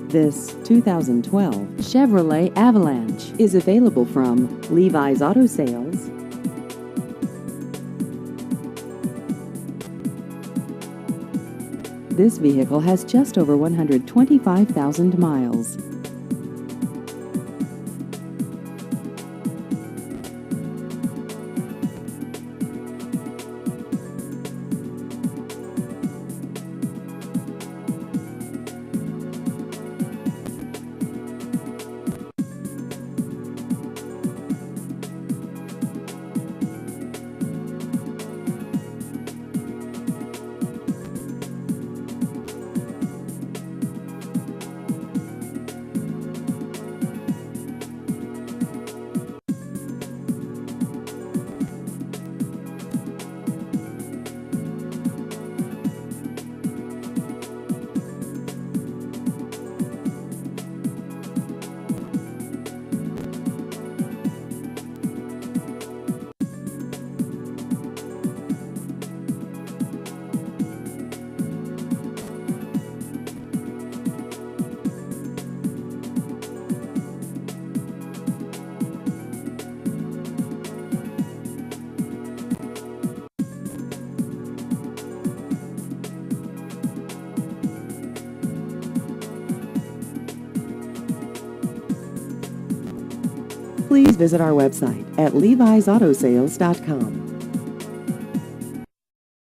This 2012 Chevrolet Avalanche is available from Levi's Auto Sales. This vehicle has just over 125,000 miles. Please visit our website at levisautosales.com.